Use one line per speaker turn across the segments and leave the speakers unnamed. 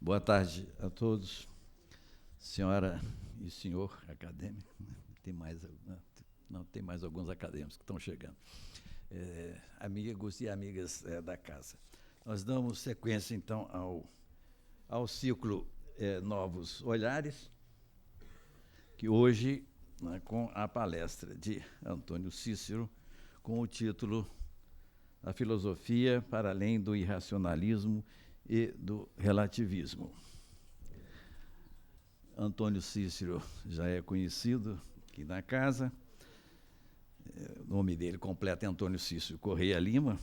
Boa tarde a todos, senhora e senhor acadêmico. Tem mais alguns acadêmicos que estão chegando. Amigos e amigas da casa. Nós damos sequência, então, ao ciclo Novos Olhares, que hoje, com a palestra de Antônio Cícero, com o título A Filosofia para além do Irracionalismo e do Relativismo. Antônio Cícero já é conhecido aqui na casa. O nome dele completo é Antônio Cícero Correia Lima.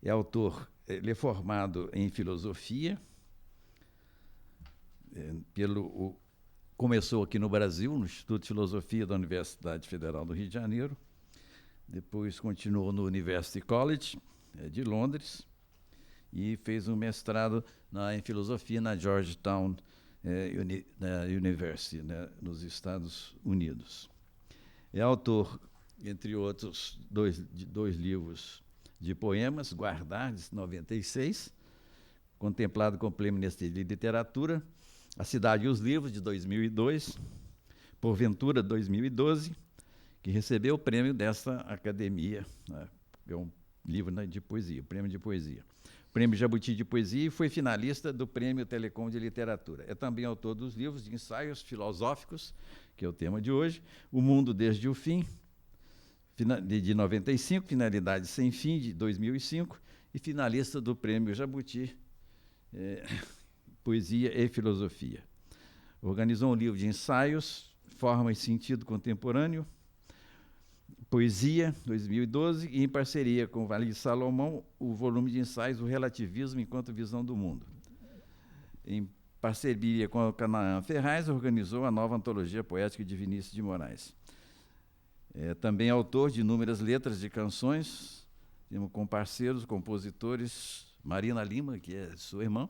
É autor, ele é formado em filosofia, começou aqui no Brasil, no Instituto de Filosofia da Universidade Federal do Rio de Janeiro, depois continuou no University College, de Londres, e fez um mestrado em filosofia na Georgetown University, nos Estados Unidos. É autor, entre outros, de dois livros de poemas, Guardar, de 96, contemplado como Prêmio Neste de Literatura, A Cidade e os Livros, de 2002, Porventura, 2012, que recebeu o prêmio dessa academia, é um livro de poesia, prêmio de poesia. Prêmio Jabuti de Poesia e foi finalista do Prêmio Telecom de Literatura. É também autor dos livros de ensaios filosóficos, que é o tema de hoje, O Mundo Desde o Fim, de 95, Finalidade Sem Fim, de 2005, e finalista do Prêmio Jabuti, Poesia e Filosofia. Organizou um livro de ensaios, Forma e Sentido Contemporâneo, Poesia, 2012, e em parceria com o Vale de Salomão, o volume de ensaios O Relativismo enquanto Visão do Mundo. Em parceria com a Canaã Ferraz, organizou a nova antologia poética de Vinícius de Moraes. É também autor de inúmeras letras de canções, com parceiros, compositores, Marina Lima, que é sua irmã,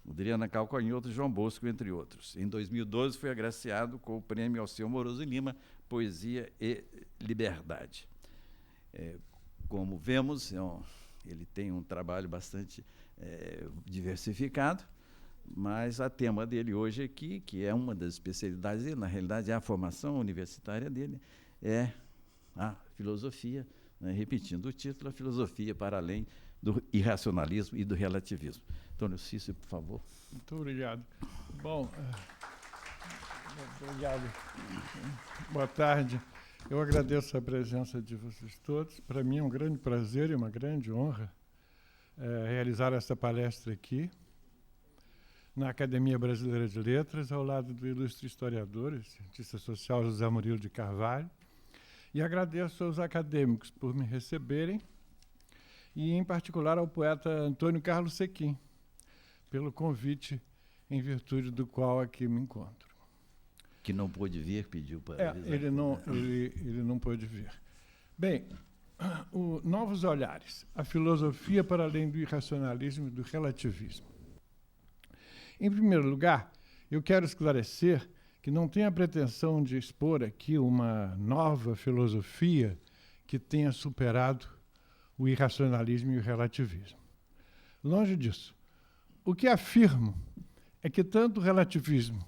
Adriana Calcanhoto e João Bosco, entre outros. Em 2012, foi agraciado com o Prêmio Alceu Moroso Lima, Poesia e Liberdade. Como vemos, ele tem um trabalho bastante diversificado, mas o tema dele hoje aqui, que é uma das especialidades dele, na realidade é a formação universitária dele, é a filosofia, repetindo o título, a filosofia para além do irracionalismo e do relativismo. Antônio Cícero, por favor.
Muito obrigado. Bom, obrigado. Boa tarde. Eu agradeço a presença de vocês todos. Para mim é um grande prazer e uma grande honra realizar essa palestra aqui, na Academia Brasileira de Letras, ao lado do ilustre historiador e cientista social José Murilo de Carvalho. E agradeço aos acadêmicos por me receberem, e, em particular, ao poeta Antônio Carlos Sequim, pelo convite em virtude do qual aqui me encontro.
Que não pôde vir, pediu para avisar.
Ele não pôde vir. Bem, Novos Olhares, a filosofia para além do irracionalismo e do relativismo. Em primeiro lugar, eu quero esclarecer que não tenho a pretensão de expor aqui uma nova filosofia que tenha superado o irracionalismo e o relativismo. Longe disso. O que afirmo é que tanto o relativismo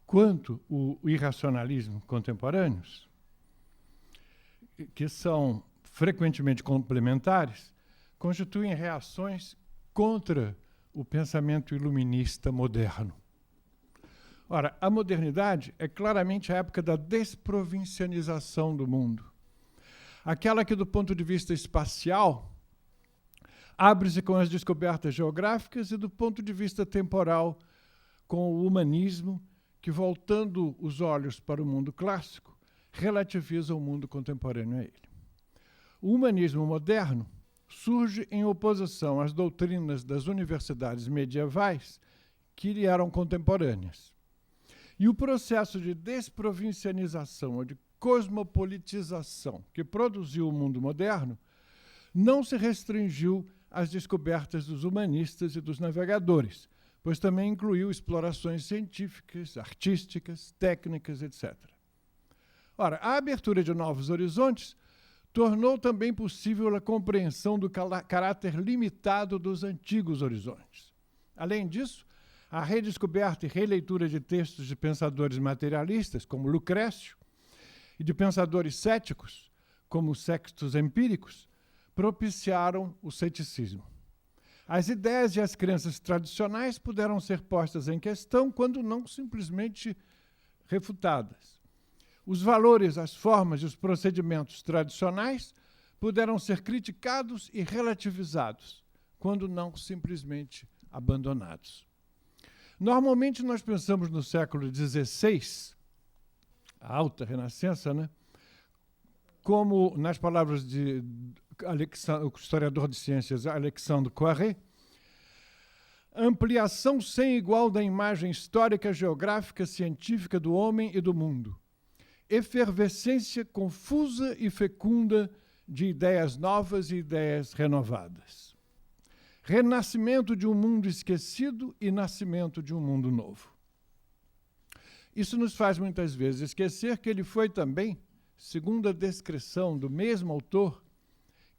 quanto o irracionalismo contemporâneos, que são frequentemente complementares, constituem reações contra o pensamento iluminista moderno. Ora, a modernidade é claramente a época da desprovincianização do mundo. Aquela que, do ponto de vista espacial, abre-se com as descobertas geográficas e, do ponto de vista temporal, com o humanismo, que, voltando os olhos para o mundo clássico, relativiza o mundo contemporâneo a ele. O humanismo moderno surge em oposição às doutrinas das universidades medievais que lhe eram contemporâneas. E o processo de desprovincianização ou de cosmopolitização que produziu o mundo moderno não se restringiu às descobertas dos humanistas e dos navegadores, pois também incluiu explorações científicas, artísticas, técnicas, etc. Ora, a abertura de novos horizontes tornou também possível a compreensão do caráter limitado dos antigos horizontes. Além disso, a redescoberta e releitura de textos de pensadores materialistas, como Lucrécio, e de pensadores céticos, como os sextos empíricos, propiciaram o ceticismo. As ideias e as crenças tradicionais puderam ser postas em questão quando não simplesmente refutadas. Os valores, as formas e os procedimentos tradicionais puderam ser criticados e relativizados, quando não simplesmente abandonados. Normalmente nós pensamos no século XVI, a alta renascença, né? Como, nas palavras de o historiador de ciências Alexandre Coiré, ampliação sem igual da imagem histórica, geográfica, científica do homem e do mundo. Efervescência confusa e fecunda de ideias novas e ideias renovadas. Renascimento de um mundo esquecido e nascimento de um mundo novo. Isso nos faz muitas vezes esquecer que ele foi também, segundo a descrição do mesmo autor,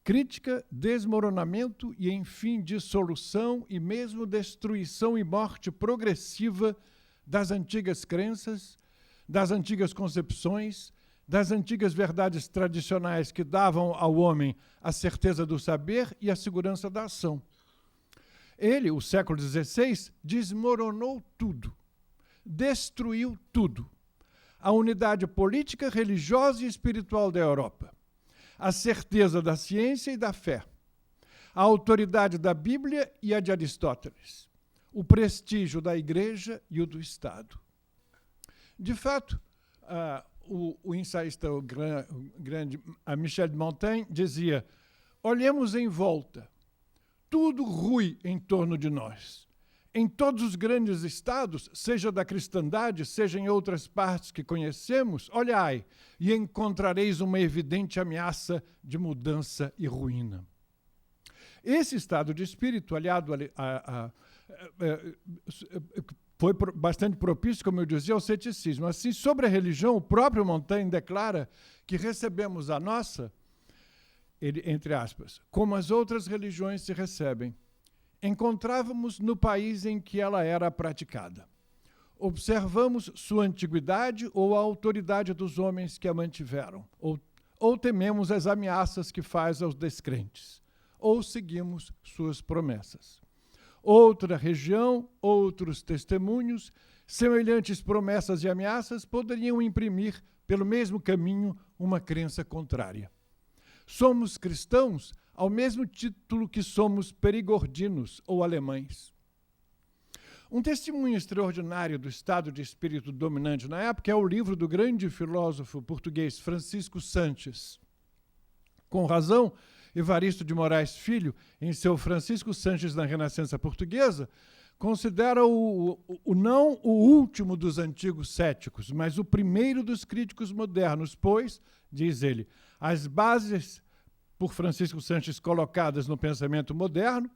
crítica, desmoronamento e, enfim, dissolução e mesmo destruição e morte progressiva das antigas crenças, das antigas concepções, das antigas verdades tradicionais que davam ao homem a certeza do saber e a segurança da ação. Ele, o século XVI, desmoronou tudo, destruiu tudo. A unidade política, religiosa e espiritual da Europa, a certeza da ciência e da fé, a autoridade da Bíblia e a de Aristóteles, o prestígio da Igreja e o do Estado. De fato, o ensaísta grande Michel de Montaigne dizia: olhemos em volta, tudo rui em torno de nós. Em todos os grandes estados, seja da cristandade, seja em outras partes que conhecemos, olhai, e encontrareis uma evidente ameaça de mudança e ruína. Esse estado de espírito, aliado foi bastante propício, como eu dizia, ao ceticismo. Assim, sobre a religião, o próprio Montaigne declara que recebemos a nossa, ele, entre aspas, como as outras religiões se recebem. Encontrávamos no país em que ela era praticada. Observamos sua antiguidade ou a autoridade dos homens que a mantiveram, ou tememos as ameaças que faz aos descrentes, ou seguimos suas promessas. Outra região, outros testemunhos, semelhantes promessas e ameaças poderiam imprimir, pelo mesmo caminho, uma crença contrária. Somos cristãos ao mesmo título que somos perigordinos ou alemães. Um testemunho extraordinário do estado de espírito dominante na época é o livro do grande filósofo português Francisco Sanches. Com razão, Evaristo de Moraes Filho, em seu Francisco Sanches na Renascença Portuguesa, considera não o último dos antigos céticos, mas o primeiro dos críticos modernos, pois, diz ele, as bases por Francisco Sanches colocadas no pensamento moderno,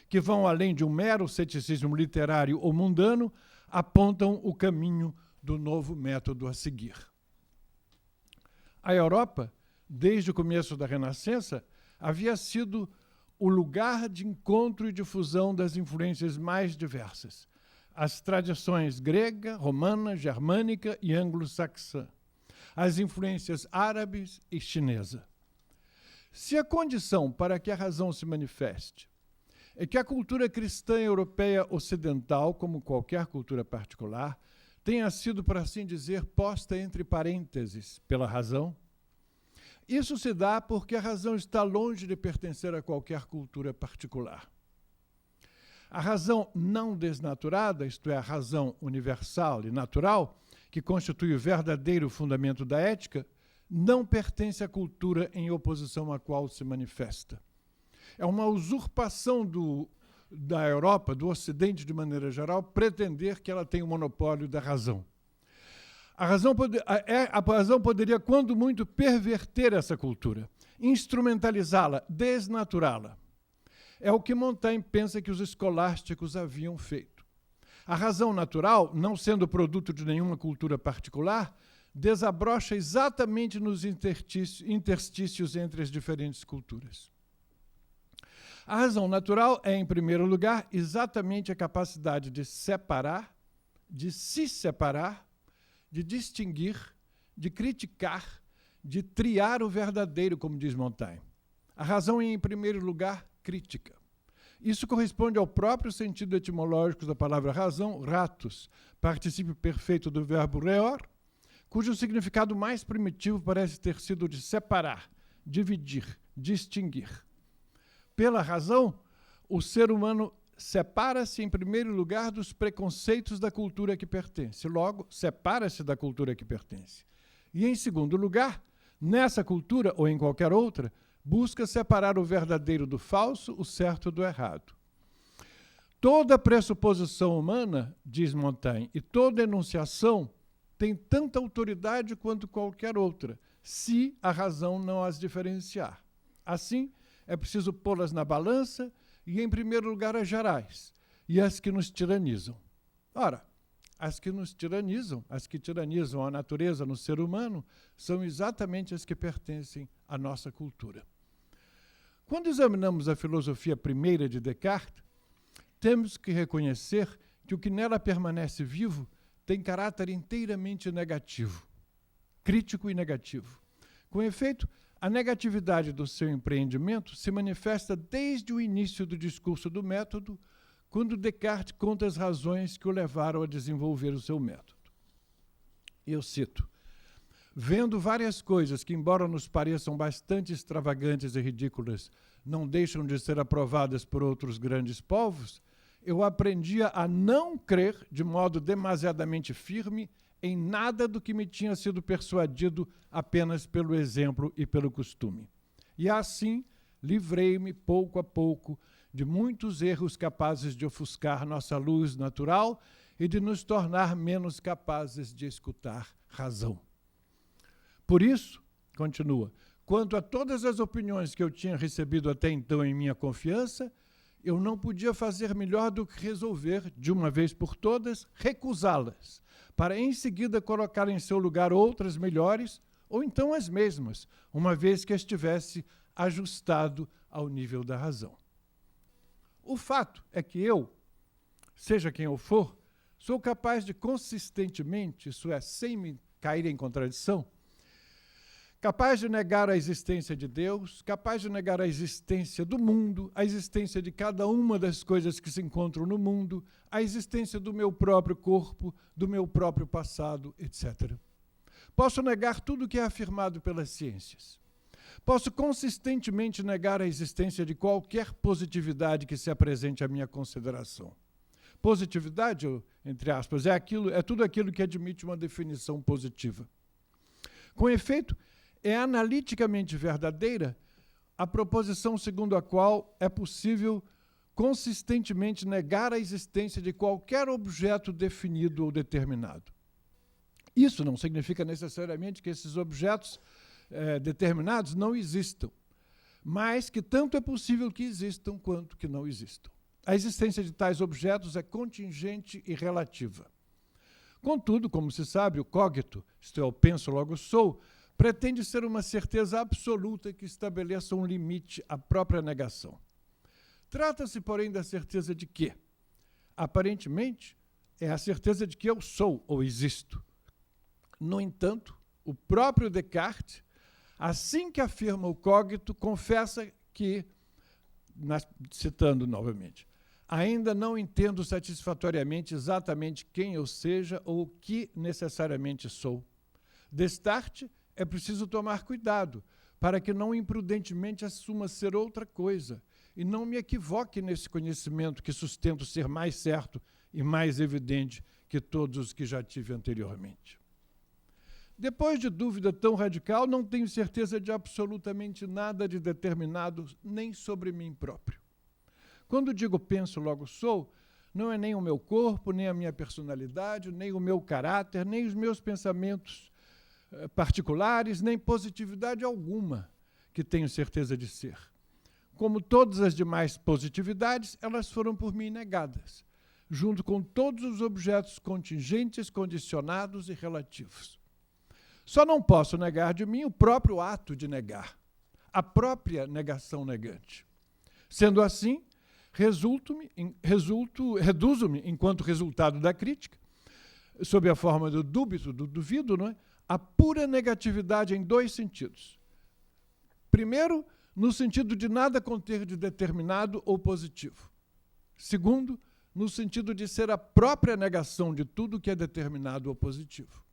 que vão além de um mero ceticismo literário ou mundano, apontam o caminho do novo método a seguir. A Europa, desde o começo da Renascença, havia sido o lugar de encontro e difusão das influências mais diversas, as tradições grega, romana, germânica e anglo-saxã, as influências árabes e chinesa. Se a condição para que a razão se manifeste é que a cultura cristã europeia ocidental, como qualquer cultura particular, tenha sido, por assim dizer, posta entre parênteses pela razão, isso se dá porque a razão está longe de pertencer a qualquer cultura particular. A razão não desnaturada, isto é, a razão universal e natural, que constitui o verdadeiro fundamento da ética, não pertence à cultura em oposição à qual se manifesta. É uma usurpação da Europa, do Ocidente de maneira geral, pretender que ela tem o monopólio da razão. A razão poderia, quando muito, perverter essa cultura, instrumentalizá-la, desnaturá-la. É o que Montaigne pensa que os escolásticos haviam feito. A razão natural, não sendo produto de nenhuma cultura particular, desabrocha exatamente nos interstícios entre as diferentes culturas. A razão natural é, em primeiro lugar, exatamente a capacidade de separar, de se separar, de distinguir, de criticar, de triar o verdadeiro, como diz Montaigne. A razão é, em primeiro lugar, crítica. Isso corresponde ao próprio sentido etimológico da palavra razão, ratus, particípio perfeito do verbo reor, cujo significado mais primitivo parece ter sido de separar, dividir, distinguir. Pela razão, o ser humano separa-se, em primeiro lugar, dos preconceitos da cultura que pertence. Logo, separa-se da cultura que pertence. E, em segundo lugar, nessa cultura ou em qualquer outra, busca separar o verdadeiro do falso, o certo do errado. Toda pressuposição humana, diz Montaigne, e toda enunciação tem tanta autoridade quanto qualquer outra, se a razão não as diferenciar. Assim, é preciso pô-las na balança e, em primeiro lugar, as gerais e as que nos tiranizam. Ora, as que nos tiranizam, as que tiranizam a natureza no ser humano, são exatamente as que pertencem à nossa cultura. Quando examinamos a filosofia primeira de Descartes, temos que reconhecer que o que nela permanece vivo tem caráter inteiramente negativo, crítico e negativo. Com efeito, a negatividade do seu empreendimento se manifesta desde o início do discurso do método, quando Descartes conta as razões que o levaram a desenvolver o seu método. Eu cito: vendo várias coisas que, embora nos pareçam bastante extravagantes e ridículas, não deixam de ser aprovadas por outros grandes povos, eu aprendia a não crer de modo demasiadamente firme em nada do que me tinha sido persuadido apenas pelo exemplo e pelo costume. E assim livrei-me pouco a pouco de muitos erros capazes de ofuscar nossa luz natural e de nos tornar menos capazes de escutar razão. Por isso, continua, quanto a todas as opiniões que eu tinha recebido até então em minha confiança, eu não podia fazer melhor do que resolver, de uma vez por todas, recusá-las, para em seguida colocar em seu lugar outras melhores, ou então as mesmas, uma vez que estivesse ajustado ao nível da razão. O fato é que eu, seja quem eu for, sou capaz de consistentemente, isso é, sem me cair em contradição, capaz de negar a existência de Deus, capaz de negar a existência do mundo, a existência de cada uma das coisas que se encontram no mundo, a existência do meu próprio corpo, do meu próprio passado, etc. Posso negar tudo o que é afirmado pelas ciências. Posso consistentemente negar a existência de qualquer positividade que se apresente à minha consideração. Positividade, entre aspas, é tudo aquilo que admite uma definição positiva. Com efeito, é analiticamente verdadeira a proposição segundo a qual é possível consistentemente negar a existência de qualquer objeto definido ou determinado. Isso não significa necessariamente que esses objetos determinados não existam, mas que tanto é possível que existam quanto que não existam. A existência de tais objetos é contingente e relativa. Contudo, como se sabe, o cogito, isto é, o penso logo sou, pretende ser uma certeza absoluta que estabeleça um limite à própria negação. Trata-se, porém, da certeza de que, aparentemente, é a certeza de que eu sou ou existo. No entanto, o próprio Descartes, assim que afirma o cogito, confessa que, citando novamente, ainda não entendo satisfatoriamente exatamente quem eu seja ou o que necessariamente sou. Destarte, é preciso tomar cuidado para que não imprudentemente assuma ser outra coisa e não me equivoque nesse conhecimento que sustento ser mais certo e mais evidente que todos os que já tive anteriormente. Depois de dúvida tão radical, não tenho certeza de absolutamente nada de determinado, nem sobre mim próprio. Quando digo penso, logo sou, não é nem o meu corpo, nem a minha personalidade, nem o meu caráter, nem os meus pensamentos particulares, nem positividade alguma que tenho certeza de ser. Como todas as demais positividades, elas foram por mim negadas, junto com todos os objetos contingentes, condicionados e relativos. Só não posso negar de mim o próprio ato de negar, a própria negação negante. Sendo assim, reduzo-me, enquanto resultado da crítica, sob a forma do dúbito, do duvido, não é? A pura negatividade em dois sentidos. Primeiro, no sentido de nada conter de determinado ou positivo. Segundo, no sentido de ser a própria negação de tudo que é determinado ou positivo.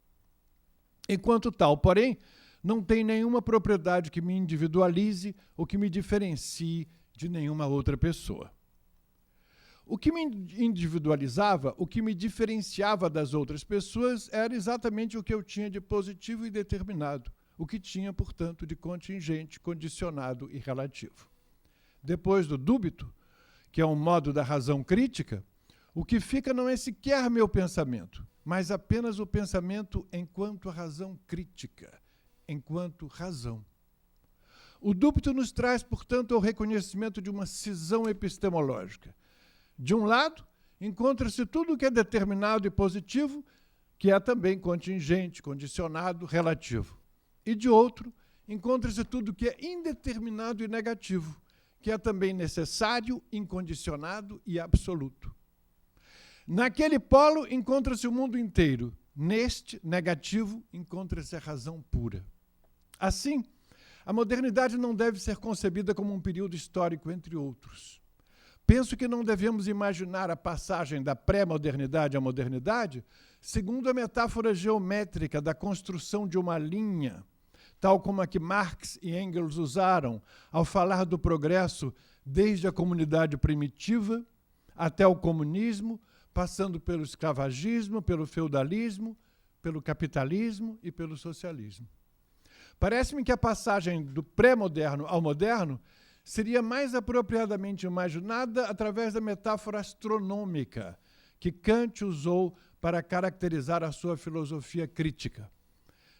Enquanto tal, porém, não tem nenhuma propriedade que me individualize ou que me diferencie de nenhuma outra pessoa. O que me individualizava, o que me diferenciava das outras pessoas, era exatamente o que eu tinha de positivo e determinado, o que tinha, portanto, de contingente, condicionado e relativo. Depois do dúbito, que é um modo da razão crítica, o que fica não é sequer meu pensamento, mas apenas o pensamento enquanto razão crítica, enquanto razão. O dúbito nos traz, portanto, ao reconhecimento de uma cisão epistemológica. De um lado, encontra-se tudo o que é determinado e positivo, que é também contingente, condicionado, relativo. E de outro, encontra-se tudo o que é indeterminado e negativo, que é também necessário, incondicionado e absoluto. Naquele polo encontra-se o mundo inteiro. Neste, negativo, encontra-se a razão pura. Assim, a modernidade não deve ser concebida como um período histórico entre outros. Penso que não devemos imaginar a passagem da pré-modernidade à modernidade segundo a metáfora geométrica da construção de uma linha, tal como a que Marx e Engels usaram ao falar do progresso desde a comunidade primitiva até o comunismo, passando pelo escravagismo, pelo feudalismo, pelo capitalismo e pelo socialismo. Parece-me que a passagem do pré-moderno ao moderno seria mais apropriadamente imaginada através da metáfora astronômica que Kant usou para caracterizar a sua filosofia crítica.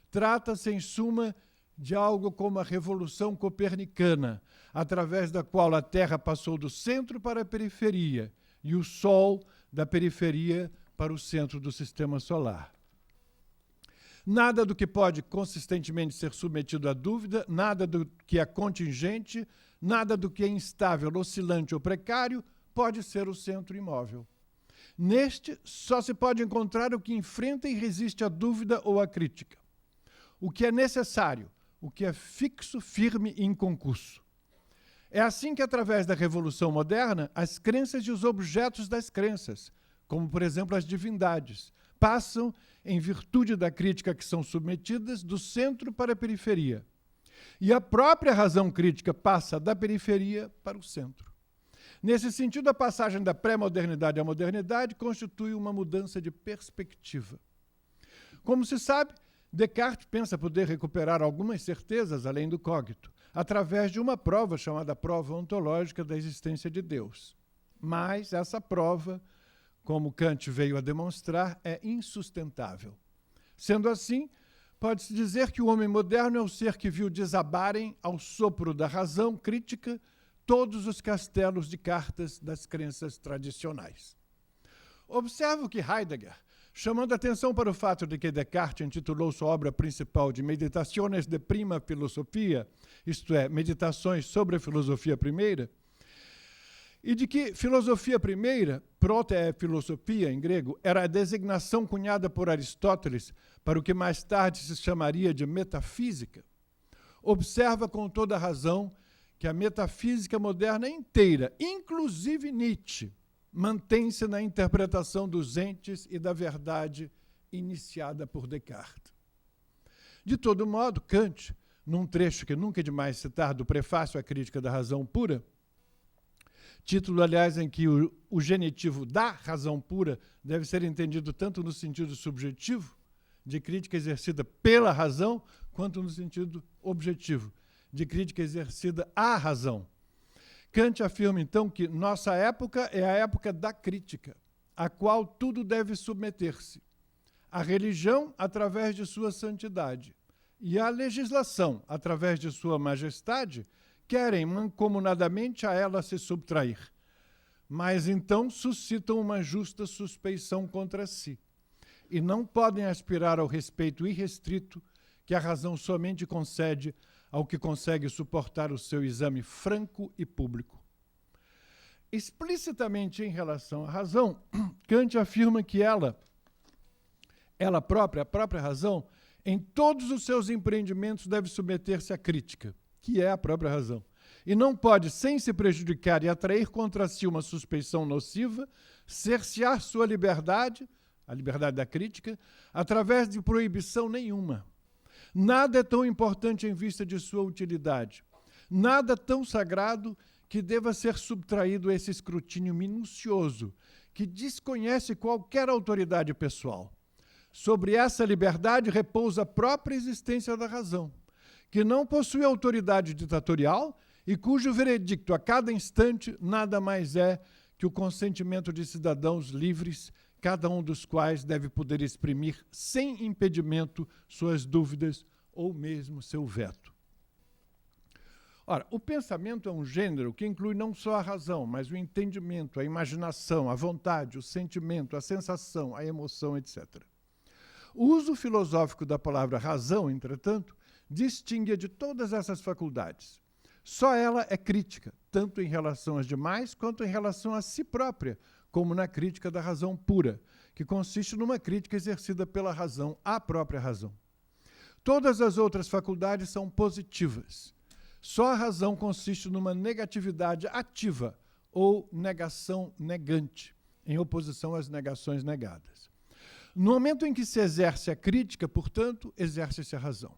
Trata-se, em suma, de algo como a Revolução Copernicana, através da qual a Terra passou do centro para a periferia e o Sol da periferia para o centro do sistema solar. Nada do que pode consistentemente ser submetido à dúvida, nada do que é contingente, nada do que é instável, oscilante ou precário pode ser o centro imóvel. Neste, só se pode encontrar o que enfrenta e resiste à dúvida ou à crítica. O que é necessário, o que é fixo, firme e inconcurso. É assim que, através da Revolução Moderna, as crenças e os objetos das crenças, como, por exemplo, as divindades, passam, em virtude da crítica que são submetidas, do centro para a periferia. E a própria razão crítica passa da periferia para o centro. Nesse sentido, a passagem da pré-modernidade à modernidade constitui uma mudança de perspectiva. Como se sabe, Descartes pensa poder recuperar algumas certezas além do cogito, através de uma prova chamada prova ontológica da existência de Deus. Mas essa prova, como Kant veio a demonstrar, é insustentável. Sendo assim, pode-se dizer que o homem moderno é o ser que viu desabarem, ao sopro da razão crítica, todos os castelos de cartas das crenças tradicionais. Observo que Heidegger, chamando atenção para o fato de que Descartes intitulou sua obra principal de Meditaciones de Prima Filosofia, isto é, Meditações sobre a Filosofia Primeira, e de que filosofia primeira, proto-filosofia em grego, era a designação cunhada por Aristóteles para o que mais tarde se chamaria de metafísica, observa com toda razão que a metafísica moderna inteira, inclusive Nietzsche, mantém-se na interpretação dos entes e da verdade iniciada por Descartes. De todo modo, Kant, num trecho que nunca é demais citar do Prefácio à Crítica da Razão Pura, título, aliás, em que o genitivo da razão pura deve ser entendido tanto no sentido subjetivo, de crítica exercida pela razão, quanto no sentido objetivo, de crítica exercida à razão. Kant afirma, então, que nossa época é a época da crítica, a qual tudo deve submeter-se. A religião, através de sua santidade, e a legislação, através de sua majestade, querem mancomunadamente a ela se subtrair. mas então suscitam uma justa suspeição contra si, e não podem aspirar ao respeito irrestrito que a razão somente concede ao que consegue suportar o seu exame franco e público. Explicitamente em relação à razão, Kant afirma que ela própria, a própria razão, em todos os seus empreendimentos deve submeter-se à crítica, que é a própria razão, e não pode, sem se prejudicar e atrair contra si uma suspeição nociva, cercear sua liberdade, a liberdade da crítica, através de proibição nenhuma. Nada é tão importante em vista de sua utilidade, nada tão sagrado que deva ser subtraído a esse escrutínio minucioso, que desconhece qualquer autoridade pessoal. Sobre essa liberdade repousa a própria existência da razão, que não possui autoridade ditatorial e cujo veredicto a cada instante nada mais é que o consentimento de cidadãos livres, cada um dos quais deve poder exprimir sem impedimento suas dúvidas ou mesmo seu veto. Ora, o pensamento é um gênero que inclui não só a razão, mas o entendimento, a imaginação, a vontade, o sentimento, a sensação, a emoção, etc. O uso filosófico da palavra razão, entretanto, distingue-a de todas essas faculdades. Só ela é crítica, tanto em relação às demais quanto em relação a si própria, como na crítica da razão pura, que consiste numa crítica exercida pela razão à própria razão. Todas as outras faculdades são positivas. Só a razão consiste numa negatividade ativa ou negação negante, em oposição às negações negadas. No momento em que se exerce a crítica, portanto, exerce-se a razão.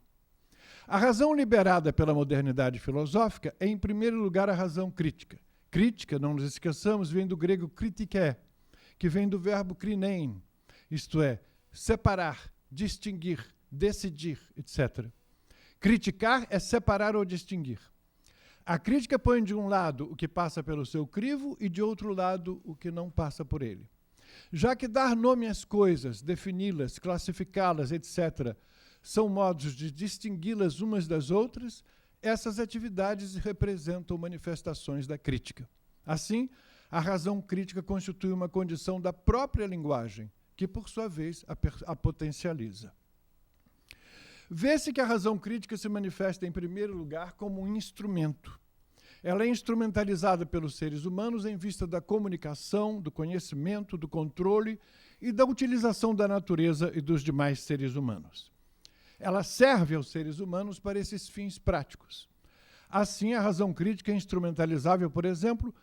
A razão liberada pela modernidade filosófica é, em primeiro lugar, a razão crítica. Crítica, não nos esqueçamos, vem do grego kritike, que vem do verbo krinein, isto é, separar, distinguir, decidir, etc. Criticar é separar ou distinguir. A crítica põe de um lado o que passa pelo seu crivo e de outro lado o que não passa por ele. Já que dar nome às coisas, defini-las, classificá-las, etc., são modos de distingui-las umas das outras, essas atividades representam manifestações da crítica. Assim, a razão crítica constitui uma condição da própria linguagem, que, por sua vez, a potencializa. Vê-se que a razão crítica se manifesta, em primeiro lugar, como um instrumento. Ela é instrumentalizada pelos seres humanos em vista da comunicação, do conhecimento, do controle e da utilização da natureza e dos demais seres humanos. Ela serve aos seres humanos para esses fins práticos. Assim, a razão crítica é instrumentalizável, por exemplo,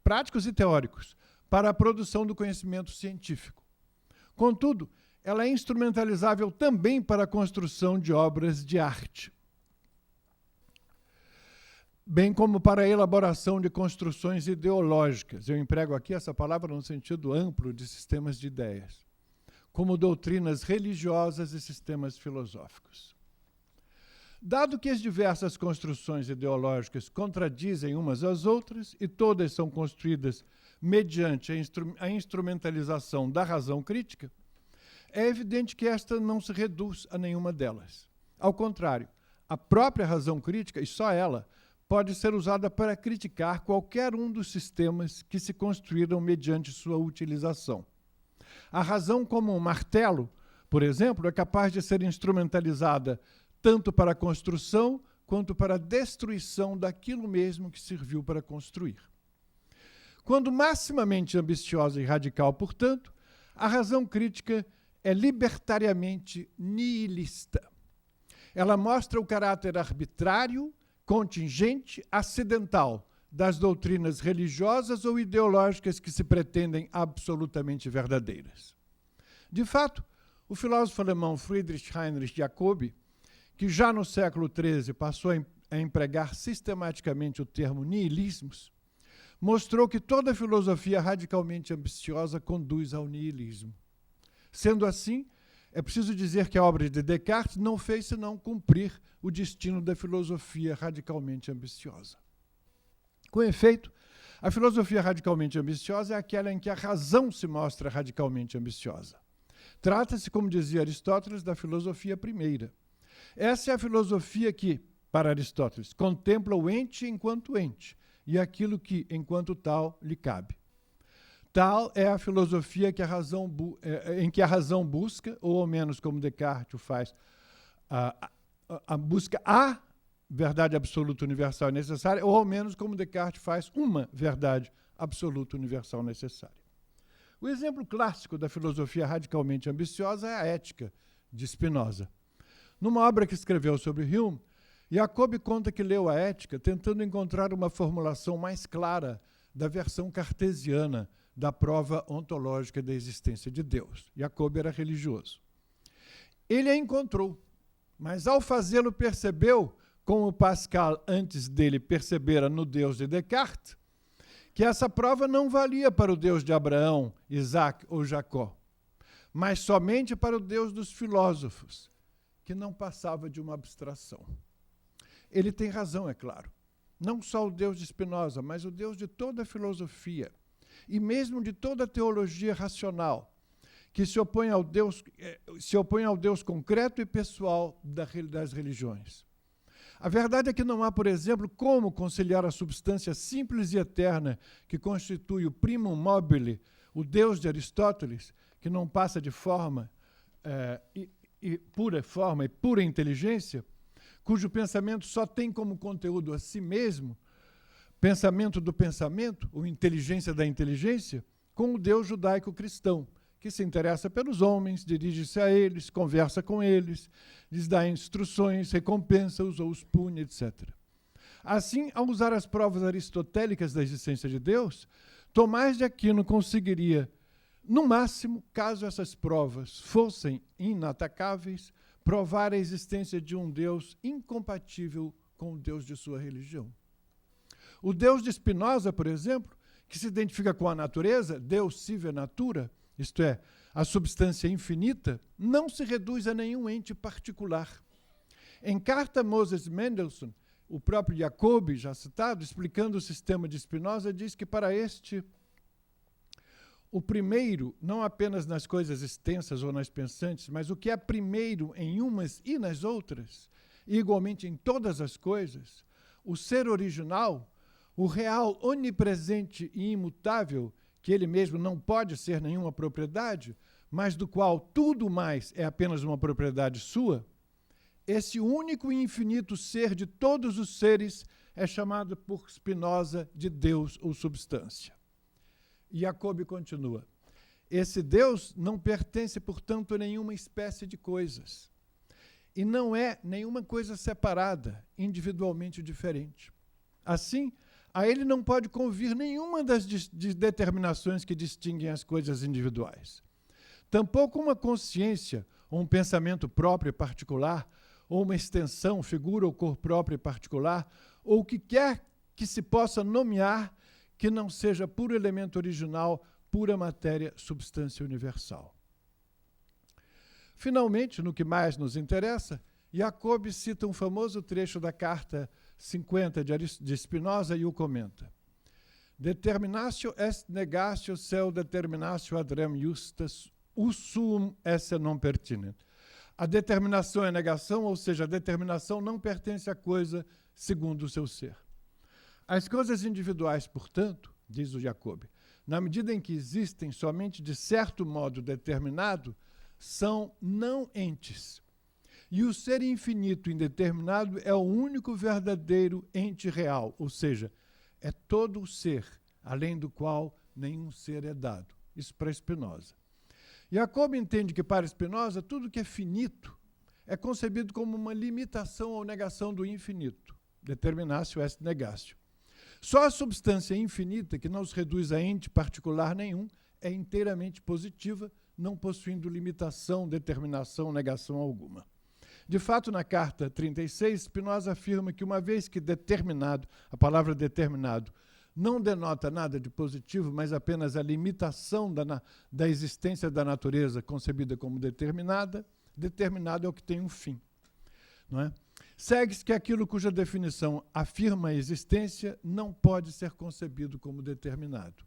práticos e teóricos, para a produção do conhecimento científico. Contudo, ela é instrumentalizável também para a construção de obras de arte, bem como para a elaboração de construções ideológicas. Eu emprego aqui essa palavra no sentido amplo de sistemas de ideias, como doutrinas religiosas e sistemas filosóficos. Dado que as diversas construções ideológicas contradizem umas às outras e todas são construídas mediante a instrumentalização da razão crítica, é evidente que esta não se reduz a nenhuma delas. Ao contrário, a própria razão crítica, e só ela, pode ser usada para criticar qualquer um dos sistemas que se construíram mediante sua utilização. A razão como um martelo, por exemplo, é capaz de ser instrumentalizada tanto para a construção quanto para a destruição daquilo mesmo que serviu para construir. Quando maximamente ambiciosa e radical, portanto, a razão crítica é libertariamente nihilista. Ela mostra o caráter arbitrário, contingente, acidental das doutrinas religiosas ou ideológicas que se pretendem absolutamente verdadeiras. De fato, o filósofo alemão Friedrich Heinrich Jacobi, que já no século XIII passou a empregar sistematicamente o termo nihilismos, mostrou que toda filosofia radicalmente ambiciosa conduz ao nihilismo. Sendo assim, é preciso dizer que a obra de Descartes não fez senão cumprir o destino da filosofia radicalmente ambiciosa. Com efeito, a filosofia radicalmente ambiciosa é aquela em que a razão se mostra radicalmente ambiciosa. Trata-se, como dizia Aristóteles, da filosofia primeira. Essa é a filosofia que, para Aristóteles, contempla o ente enquanto ente e aquilo que, enquanto tal, lhe cabe. Tal é a filosofia que em que a razão busca, ou ao menos como Descartes o faz, a busca a verdade absoluta universal necessária, ou ao menos como Descartes faz uma verdade absoluta universal necessária. O exemplo clássico da filosofia radicalmente ambiciosa é a Ética, de Spinoza. Numa obra que escreveu sobre Hume, Jacobi conta que leu a Ética tentando encontrar uma formulação mais clara da versão cartesiana da prova ontológica da existência de Deus. Jacobi era religioso. Ele a encontrou, mas ao fazê-lo percebeu, como Pascal antes dele percebera no Deus de Descartes, que essa prova não valia para o Deus de Abraão, Isaac ou Jacó, mas somente para o Deus dos filósofos, que não passava de uma abstração. Ele tem razão, é claro. Não só o Deus de Spinoza, mas o Deus de toda a filosofia e mesmo de toda a teologia racional, que se opõe ao Deus concreto e pessoal das religiões. A verdade é que não há, por exemplo, como conciliar a substância simples e eterna que constitui o primum mobile, o Deus de Aristóteles, que não passa de forma e pura inteligência, cujo pensamento só tem como conteúdo a si mesmo, pensamento do pensamento, ou inteligência da inteligência, com o Deus judaico-cristão, que se interessa pelos homens, dirige-se a eles, conversa com eles, lhes dá instruções, recompensa-os ou os pune, etc. Assim, ao usar as provas aristotélicas da existência de Deus, Tomás de Aquino conseguiria, no máximo, caso essas provas fossem inatacáveis, provar a existência de um Deus incompatível com o Deus de sua religião. O Deus de Spinoza, por exemplo, que se identifica com a natureza, Deus sive natura, isto é, a substância infinita, não se reduz a nenhum ente particular. Em carta a Moses Mendelssohn, o próprio Jacobi, já citado, explicando o sistema de Spinoza, diz que para este, o primeiro, não apenas nas coisas extensas ou nas pensantes, mas o que é primeiro em umas e nas outras, e igualmente em todas as coisas, o ser original, o real onipresente e imutável, que ele mesmo não pode ser nenhuma propriedade, mas do qual tudo mais é apenas uma propriedade sua, esse único e infinito ser de todos os seres é chamado por Spinoza de Deus ou substância. E Jacobi continua: esse Deus não pertence, portanto, a nenhuma espécie de coisas, e não é nenhuma coisa separada, individualmente diferente. Assim, a ele não pode convir nenhuma das determinações que distinguem as coisas individuais. Tampouco uma consciência, ou um pensamento próprio e particular, ou uma extensão, figura ou cor própria e particular, ou o que quer que se possa nomear que não seja puro elemento original, pura matéria, substância universal. Finalmente, no que mais nos interessa, Jacobi cita um famoso trecho da carta 50 de Spinoza e o comenta. Determinatio est negatio seu determinatio ad rem justas, usum esse non pertinet. A determinação é negação, ou seja, a determinação não pertence à coisa segundo o seu ser. As coisas individuais, portanto, diz o Jacobi, na medida em que existem somente de certo modo determinado, são não entes. E o ser infinito indeterminado é o único verdadeiro ente real, ou seja, é todo o ser, além do qual nenhum ser é dado. Isso para Spinoza. Jacobi entende que para Spinoza tudo que é finito é concebido como uma limitação ou negação do infinito. Determinatio est negatio. Só a substância infinita, que não se reduz a ente particular nenhum, é inteiramente positiva, não possuindo limitação, determinação, negação alguma. De fato, na carta 36, Spinoza afirma que uma vez que determinado, a palavra determinado, não denota nada de positivo, mas apenas a limitação da existência da natureza concebida como determinada, determinado é o que tem um fim. Não é? Segue-se que aquilo cuja definição afirma a existência não pode ser concebido como determinado.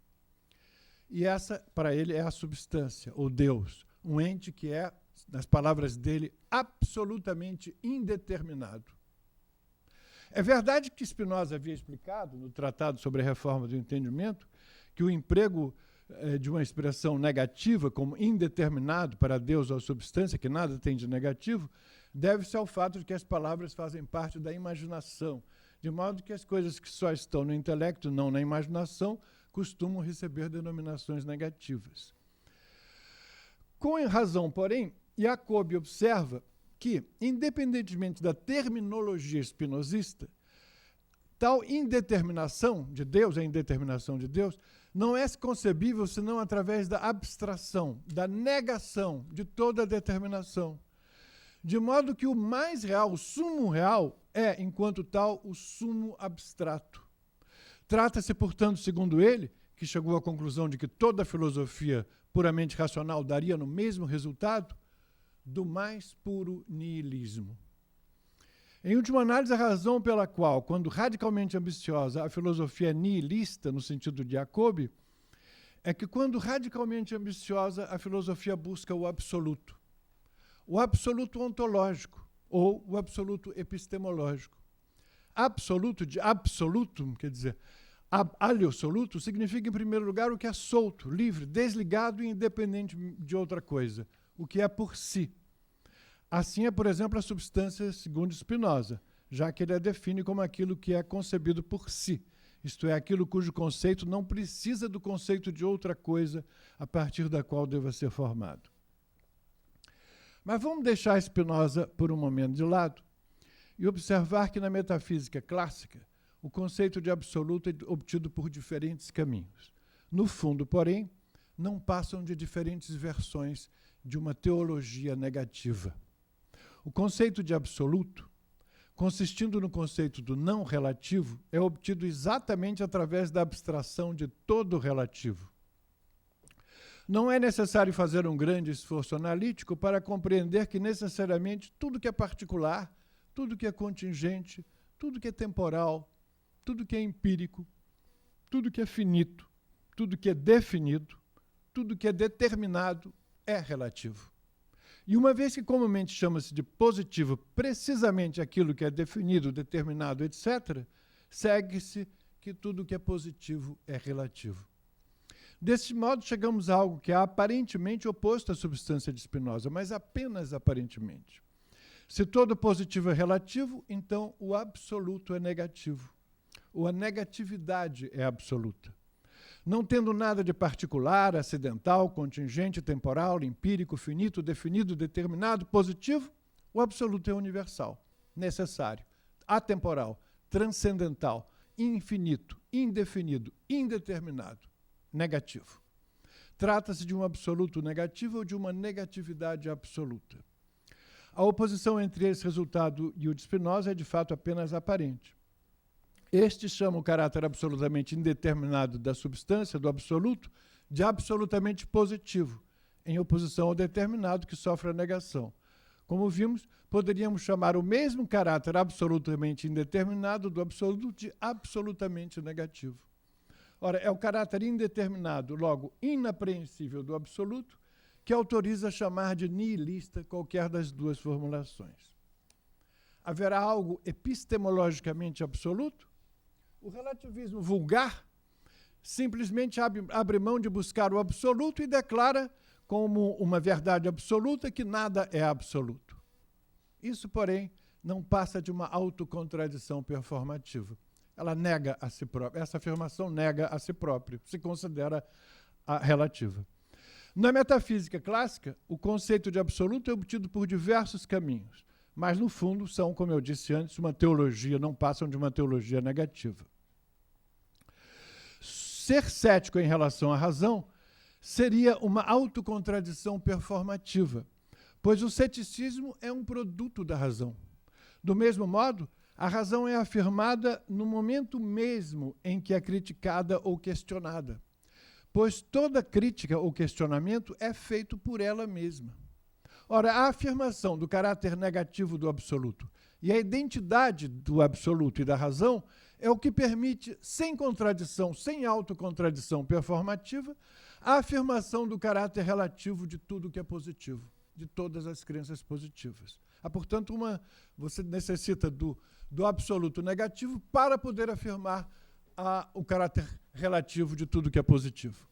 E essa, para ele, é a substância, ou Deus, um ente que é, nas palavras dele, absolutamente indeterminado. É verdade que Spinoza havia explicado, no Tratado sobre a Reforma do Entendimento, que o emprego de uma expressão negativa, como indeterminado para Deus ou substância, que nada tem de negativo, deve-se ao fato de que as palavras fazem parte da imaginação, de modo que as coisas que só estão no intelecto, não na imaginação, costumam receber denominações negativas. Com razão, porém, Jacobi observa que, independentemente da terminologia espinosista, tal indeterminação de Deus, a indeterminação de Deus, não é concebível senão através da abstração, da negação de toda determinação. De modo que o mais real, o sumo real, é, enquanto tal, o sumo abstrato. Trata-se, portanto, segundo ele, que chegou à conclusão de que toda filosofia puramente racional daria no mesmo resultado, do mais puro niilismo. Em última análise, a razão pela qual, quando radicalmente ambiciosa, a filosofia é nihilista, no sentido de Jacobi, é que, quando radicalmente ambiciosa, a filosofia busca o absoluto ontológico, ou o absoluto epistemológico. Absoluto, de absolutum, quer dizer, absoluto, significa, em primeiro lugar, o que é solto, livre, desligado e independente de outra coisa, o que é por si. Assim é, por exemplo, a substância segundo Spinoza, já que ele a define como aquilo que é concebido por si, isto é, aquilo cujo conceito não precisa do conceito de outra coisa a partir da qual deva ser formado. Mas vamos deixar Spinoza por um momento de lado e observar que na metafísica clássica o conceito de absoluto é obtido por diferentes caminhos. No fundo, porém, não passam de diferentes versões de uma teologia negativa. O conceito de absoluto, consistindo no conceito do não relativo, é obtido exatamente através da abstração de todo o relativo. Não é necessário fazer um grande esforço analítico para compreender que necessariamente tudo que é particular, tudo que é contingente, tudo que é temporal, tudo que é empírico, tudo que é finito, tudo que é definido, tudo que é determinado é relativo. E uma vez que comumente chama-se de positivo precisamente aquilo que é definido, determinado, etc., segue-se que tudo que é positivo é relativo. Desse modo, chegamos a algo que é aparentemente oposto à substância de Spinoza, mas apenas aparentemente. Se todo positivo é relativo, então o absoluto é negativo, ou a negatividade é absoluta. Não tendo nada de particular, acidental, contingente, temporal, empírico, finito, definido, determinado, positivo, o absoluto é universal, necessário, atemporal, transcendental, infinito, indefinido, indeterminado, negativo. Trata-se de um absoluto negativo ou de uma negatividade absoluta. A oposição entre esse resultado e o de Spinoza é, de fato, apenas aparente. Este chama o caráter absolutamente indeterminado da substância, do absoluto, de absolutamente positivo, em oposição ao determinado que sofre a negação. Como vimos, poderíamos chamar o mesmo caráter absolutamente indeterminado do absoluto de absolutamente negativo. Ora, é o caráter indeterminado, logo inapreensível do absoluto, que autoriza a chamar de nihilista qualquer das duas formulações. Haverá algo epistemologicamente absoluto? O relativismo vulgar simplesmente abre mão de buscar o absoluto e declara como uma verdade absoluta que nada é absoluto. Isso, porém, não passa de uma autocontradição performativa. Ela nega a si própria. Essa afirmação nega a si própria, se considera a relativa. Na metafísica clássica, o conceito de absoluto é obtido por diversos caminhos, mas, no fundo, são, como eu disse antes, uma teologia, não passam de uma teologia negativa. Ser cético em relação à razão seria uma autocontradição performativa, pois o ceticismo é um produto da razão. Do mesmo modo, a razão é afirmada no momento mesmo em que é criticada ou questionada, pois toda crítica ou questionamento é feito por ela mesma. Ora, a afirmação do caráter negativo do absoluto e a identidade do absoluto e da razão é o que permite, sem contradição, sem autocontradição performativa, a afirmação do caráter relativo de tudo que é positivo, de todas as crenças positivas. Há, portanto, você necessita do absoluto negativo para poder afirmar o caráter relativo de tudo que é positivo.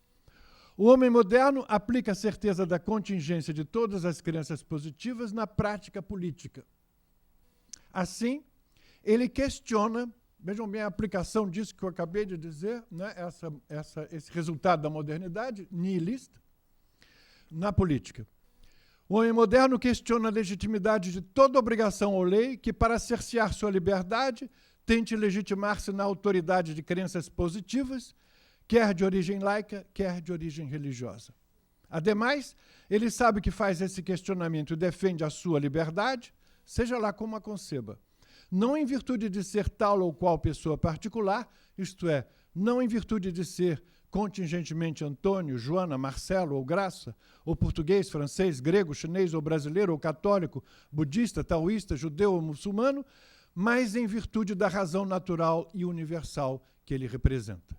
O homem moderno aplica a certeza da contingência de todas as crenças positivas na prática política. Assim, ele questiona, vejam bem a aplicação disso que eu acabei de dizer, né, esse resultado da modernidade nihilista na política. O homem moderno questiona a legitimidade de toda obrigação ou lei que, para cercear sua liberdade, tente legitimar-se na autoridade de crenças positivas, quer de origem laica, quer de origem religiosa. Ademais, ele sabe que faz esse questionamento e defende a sua liberdade, seja lá como a conceba, não em virtude de ser tal ou qual pessoa particular, isto é, não em virtude de ser contingentemente Antônio, Joana, Marcelo ou Graça, ou português, francês, grego, chinês ou brasileiro ou católico, budista, taoísta, judeu ou muçulmano, mas em virtude da razão natural e universal que ele representa.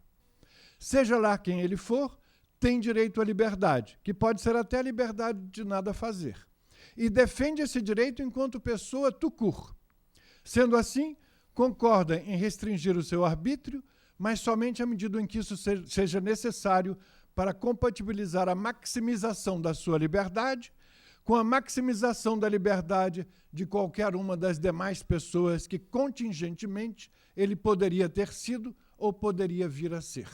Seja lá quem ele for, tem direito à liberdade, que pode ser até a liberdade de nada fazer, e defende esse direito enquanto pessoa tout court. Sendo assim, concorda em restringir o seu arbítrio, mas somente à medida em que isso seja necessário para compatibilizar a maximização da sua liberdade com a maximização da liberdade de qualquer uma das demais pessoas que contingentemente ele poderia ter sido ou poderia vir a ser.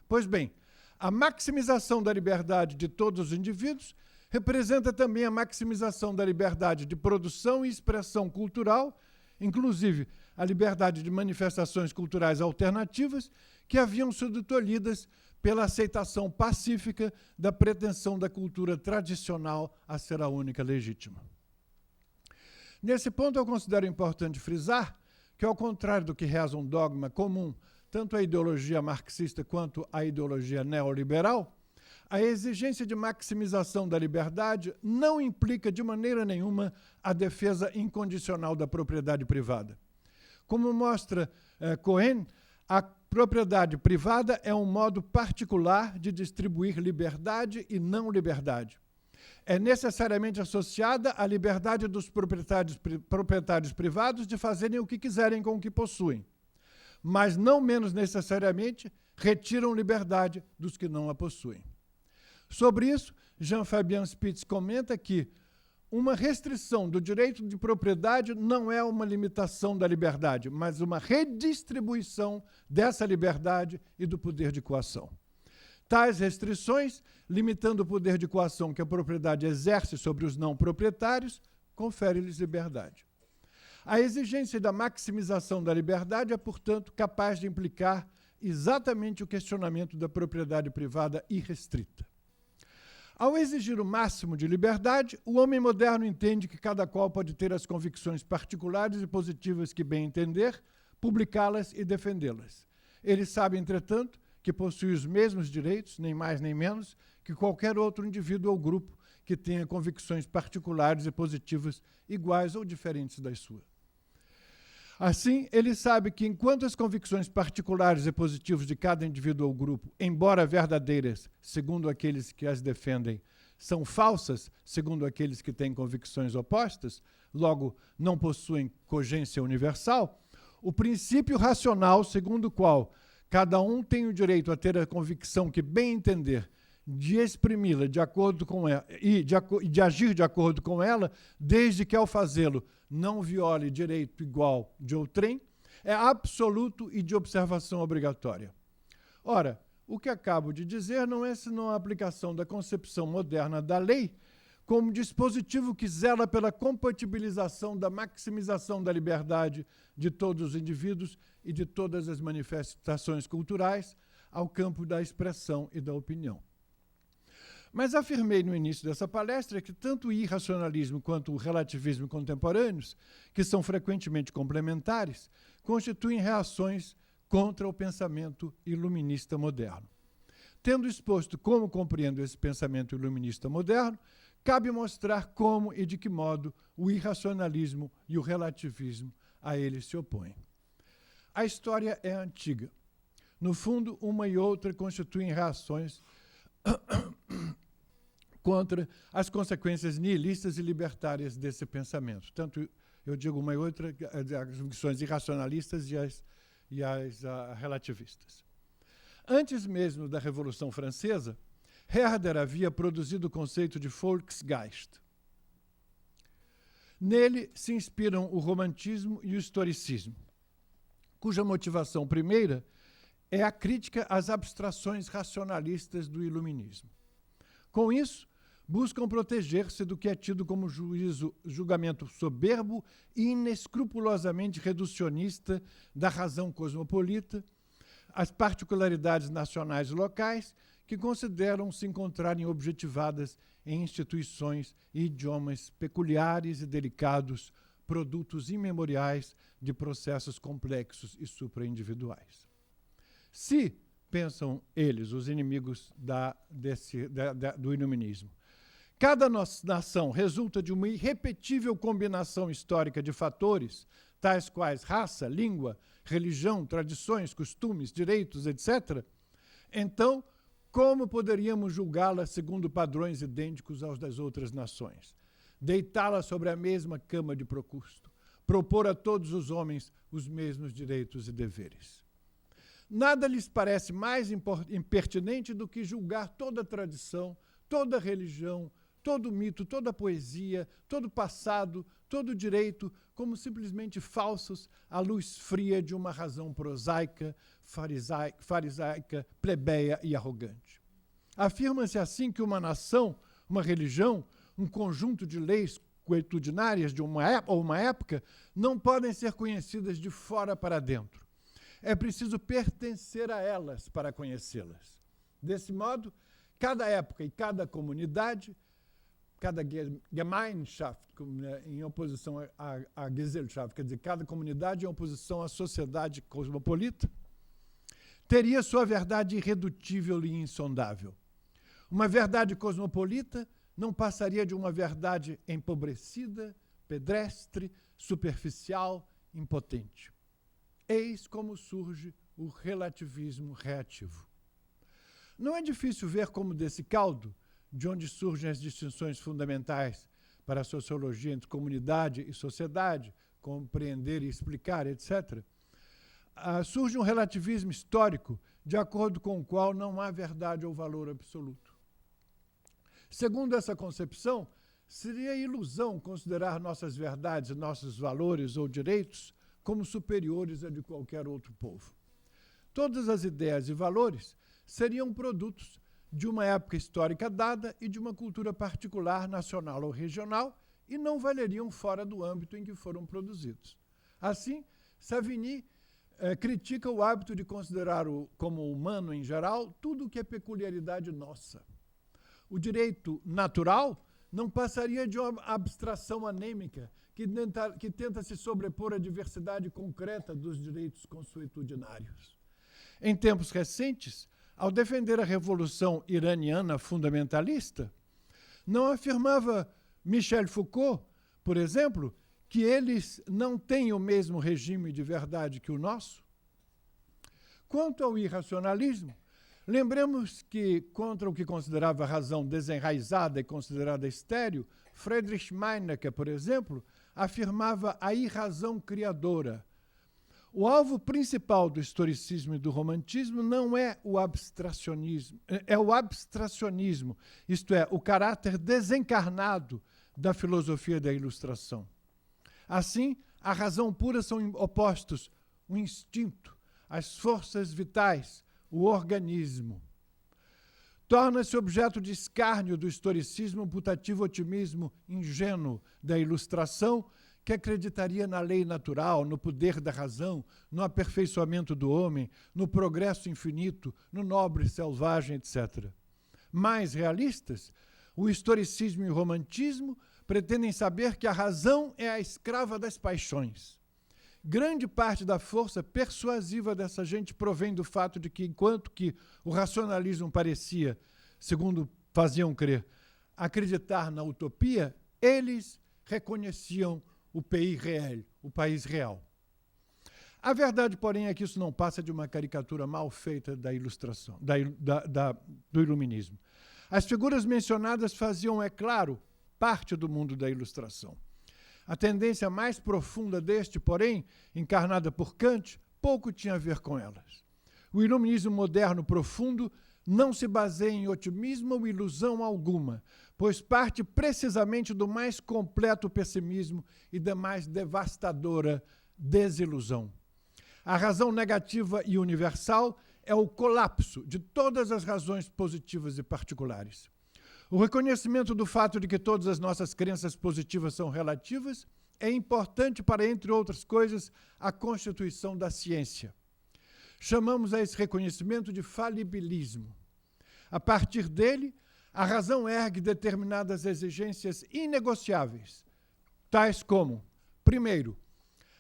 Pois bem, a maximização da liberdade de todos os indivíduos representa também a maximização da liberdade de produção e expressão cultural, inclusive a liberdade de manifestações culturais alternativas que haviam sido tolhidas pela aceitação pacífica da pretensão da cultura tradicional a ser a única legítima. Nesse ponto, eu considero importante frisar que, ao contrário do que reza um dogma comum tanto à ideologia marxista quanto à ideologia neoliberal, a exigência de maximização da liberdade não implica de maneira nenhuma a defesa incondicional da propriedade privada. Como mostra Cohen, a propriedade privada é um modo particular de distribuir liberdade e não liberdade. É necessariamente associada à liberdade dos proprietários privados de fazerem o que quiserem com o que possuem, mas não menos necessariamente retiram liberdade dos que não a possuem. Sobre isso, Jean-Fabian Spitz comenta que uma restrição do direito de propriedade não é uma limitação da liberdade, mas uma redistribuição dessa liberdade e do poder de coação. Tais restrições, limitando o poder de coação que a propriedade exerce sobre os não proprietários, confere-lhes liberdade. A exigência da maximização da liberdade é, portanto, capaz de implicar exatamente o questionamento da propriedade privada irrestrita. Ao exigir o máximo de liberdade, o homem moderno entende que cada qual pode ter as convicções particulares e positivas que bem entender, publicá-las e defendê-las. Ele sabe, entretanto, que possui os mesmos direitos, nem mais nem menos, que qualquer outro indivíduo ou grupo que tenha convicções particulares e positivas iguais ou diferentes das suas. Assim, ele sabe que, enquanto as convicções particulares e positivas de cada indivíduo ou grupo, embora verdadeiras, segundo aqueles que as defendem, são falsas, segundo aqueles que têm convicções opostas, logo não possuem cogência universal, o princípio racional, segundo o qual cada um tem o direito a ter a convicção que bem entender, de exprimi-la de acordo com ela e de agir de acordo com ela, desde que ao fazê-lo não viole direito igual de outrem, é absoluto e de observação obrigatória. Ora, o que acabo de dizer não é senão a aplicação da concepção moderna da lei como dispositivo que zela pela compatibilização da maximização da liberdade de todos os indivíduos e de todas as manifestações culturais ao campo da expressão e da opinião. Mas afirmei no início dessa palestra que tanto o irracionalismo quanto o relativismo contemporâneos, que são frequentemente complementares, constituem reações contra o pensamento iluminista moderno. Tendo exposto como compreendo esse pensamento iluminista moderno, cabe mostrar como e de que modo o irracionalismo e o relativismo a ele se opõem. A história é antiga. No fundo, uma e outra constituem reações contra as consequências nihilistas e libertárias desse pensamento. Tanto, eu digo uma e outra, as convicções irracionalistas e as relativistas. Antes mesmo da Revolução Francesa, Herder havia produzido o conceito de Volksgeist. Nele se inspiram o romantismo e o historicismo, cuja motivação primeira é a crítica às abstrações racionalistas do iluminismo. Com isso, buscam proteger-se do que é tido como julgamento soberbo e inescrupulosamente reducionista da razão cosmopolita, as particularidades nacionais e locais que consideram se encontrarem objetivadas em instituições e idiomas peculiares e delicados, produtos imemoriais de processos complexos e supraindividuais. Se, pensam eles, os inimigos do iluminismo, cada nação resulta de uma irrepetível combinação histórica de fatores, tais quais raça, língua, religião, tradições, costumes, direitos, etc., então, como poderíamos julgá-la segundo padrões idênticos aos das outras nações? Deitá-la sobre a mesma cama de Procusto, propor a todos os homens os mesmos direitos e deveres. Nada lhes parece mais impertinente do que julgar toda tradição, toda religião, todo mito, toda poesia, todo passado, todo direito, como simplesmente falsos à luz fria de uma razão prosaica, farisaica, plebeia e arrogante. Afirma-se assim que uma nação, uma religião, um conjunto de leis coetudinárias de uma época não podem ser conhecidas de fora para dentro. É preciso pertencer a elas para conhecê-las. Desse modo, cada época e cada comunidade, cada Gemeinschaft, em oposição à Gesellschaft, quer dizer, cada comunidade em oposição à sociedade cosmopolita, teria sua verdade irredutível e insondável. Uma verdade cosmopolita não passaria de uma verdade empobrecida, pedestre, superficial, impotente. Eis como surge o relativismo reativo. Não é difícil ver como desse caldo, de onde surgem as distinções fundamentais para a sociologia entre comunidade e sociedade, compreender e explicar, etc., surge um relativismo histórico de acordo com o qual não há verdade ou valor absoluto. Segundo essa concepção, seria ilusão considerar nossas verdades, nossos valores ou direitos como superiores a de qualquer outro povo. Todas as ideias e valores seriam produtos de uma época histórica dada e de uma cultura particular, nacional ou regional, e não valeriam fora do âmbito em que foram produzidos. Assim, Savigny critica o hábito de considerar como humano em geral tudo o que é peculiaridade nossa. O direito natural não passaria de uma abstração anêmica que tenta se sobrepor à diversidade concreta dos direitos consuetudinários. Em tempos recentes, ao defender a Revolução Iraniana fundamentalista, não afirmava Michel Foucault, por exemplo, que eles não têm o mesmo regime de verdade que o nosso? Quanto ao irracionalismo, lembremos que, contra o que considerava a razão desenraizada e considerada estéril, Friedrich Meinecke, por exemplo, afirmava a irrazão criadora. O alvo principal do historicismo e do romantismo não é o abstracionismo, é o abstracionismo, isto é, o caráter desencarnado da filosofia da Ilustração. Assim, à razão pura são opostos o instinto, as forças vitais, o organismo. Torna-se objeto de escárnio do historicismo o putativo otimismo ingênuo da Ilustração, que acreditaria na lei natural, no poder da razão, no aperfeiçoamento do homem, no progresso infinito, no nobre selvagem, etc. Mais realistas, o historicismo e o romantismo pretendem saber que a razão é a escrava das paixões. Grande parte da força persuasiva dessa gente provém do fato de que, enquanto que o racionalismo parecia, segundo faziam crer, acreditar na utopia, eles reconheciam o pays réel, o país real. A verdade, porém, é que isso não passa de uma caricatura mal feita da Ilustração, do Iluminismo. As figuras mencionadas faziam, é claro, parte do mundo da Ilustração. A tendência mais profunda deste, porém, encarnada por Kant, pouco tinha a ver com elas. O iluminismo moderno profundo não se baseia em otimismo ou ilusão alguma, pois parte precisamente do mais completo pessimismo e da mais devastadora desilusão. A razão negativa e universal é o colapso de todas as razões positivas e particulares. O reconhecimento do fato de que todas as nossas crenças positivas são relativas é importante para, entre outras coisas, a constituição da ciência. Chamamos a esse reconhecimento de falibilismo. A partir dele, a razão ergue determinadas exigências inegociáveis, tais como, primeiro,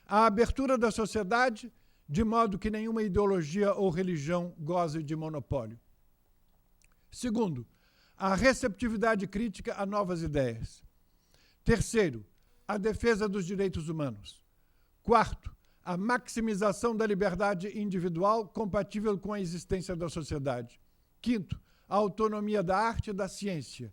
a abertura da sociedade de modo que nenhuma ideologia ou religião goze de monopólio. Segundo, a receptividade crítica a novas ideias. Terceiro, a defesa dos direitos humanos. Quarto, a maximização da liberdade individual compatível com a existência da sociedade. Quinto, a autonomia da arte e da ciência.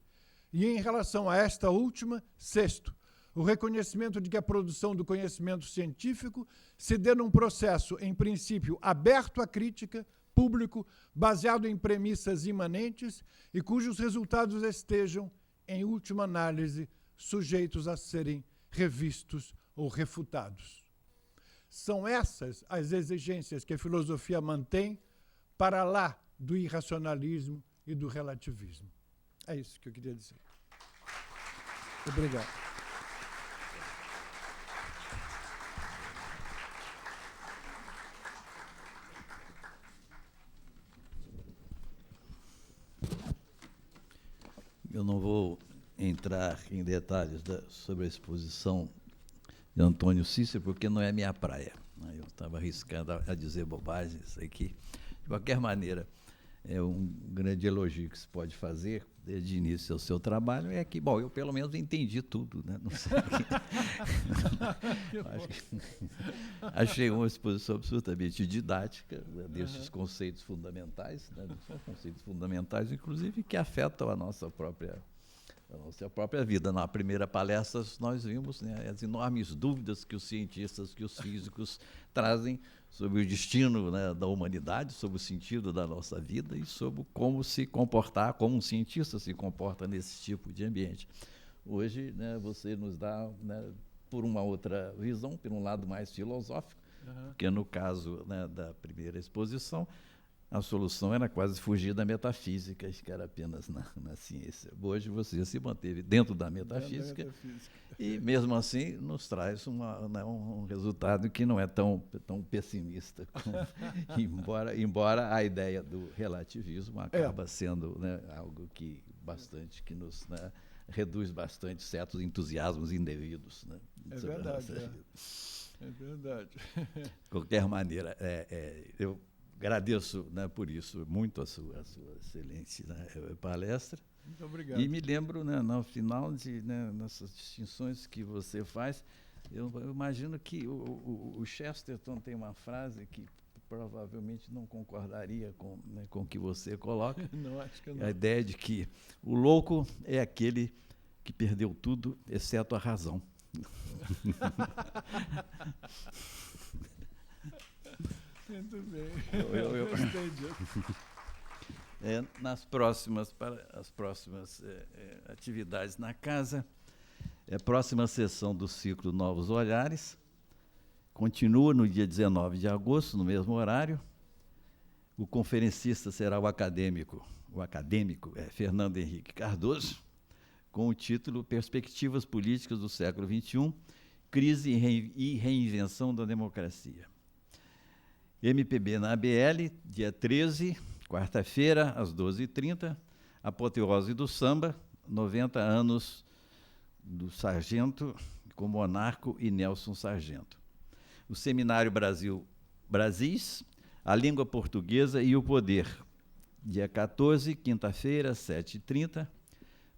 E, em relação a esta última, sexto, o reconhecimento de que a produção do conhecimento científico se dê num processo, em princípio, aberto à crítica, público, baseado em premissas imanentes e cujos resultados estejam, em última análise, sujeitos a serem revistos ou refutados. São essas as exigências que a filosofia mantém para lá do irracionalismo e do relativismo. É isso que eu queria dizer. Obrigado.
Eu não vou entrar em detalhes sobre a exposição de Antônio Cícero, porque não é minha praia. Eu estava arriscando a dizer bobagens aqui. De qualquer maneira, é um grande elogio que se pode fazer desde o início ao seu trabalho, é que, bom, eu pelo menos entendi tudo, né? Não sei. Achei uma exposição absolutamente didática, né, desses conceitos fundamentais, né, conceitos fundamentais, inclusive, que afetam a nossa própria vida. Na primeira palestra, nós vimos, né, as enormes dúvidas que os cientistas, que os físicos trazem sobre o destino, né, da humanidade, sobre o sentido da nossa vida e sobre como se comportar, como um cientista se comporta nesse tipo de ambiente. Hoje, né, você nos dá, né, por uma outra visão, por um lado mais filosófico, porque no caso, né, da primeira exposição, a solução era quase fugir da metafísica, que era apenas na ciência. Hoje você se manteve dentro da metafísica e, mesmo assim, nos traz um resultado que não é tão pessimista, embora a ideia do relativismo acaba sendo, né, algo que nos, né, reduz bastante certos entusiasmos indevidos. Né,
é verdade. É verdade.
De qualquer maneira, eu agradeço, né, por isso muito a sua excelente, né, palestra.
Muito obrigado.
E me lembro, né, no final nessas distinções que você faz, eu imagino que o Chesterton tem uma frase que provavelmente não concordaria com, né, com o que você coloca.
Não, acho que não.
A ideia de que o louco é aquele que perdeu tudo, exceto a razão.
Muito bem. Eu gostei disso.
Nas próximas atividades na casa, a próxima sessão do ciclo Novos Olhares continua no dia 19 de agosto, no mesmo horário. O conferencista será o acadêmico Fernando Henrique Cardoso, com o título Perspectivas Políticas do Século XXI, Crise e Reinvenção da Democracia. MPB na ABL, dia 13, quarta-feira, às 12h30, Apoteose do Samba, 90 anos do Sargento com Monarco e Nelson Sargento. O Seminário Brasis, a Língua Portuguesa e o Poder, dia 14, quinta-feira, 7h30,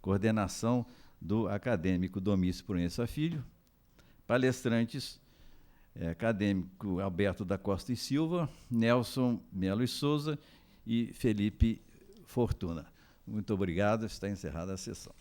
coordenação do acadêmico Domício Proença Filho, palestrantes acadêmico Alberto da Costa e Silva, Nelson Melo e Souza e Felipe Fortuna. Muito obrigado, está encerrada a sessão.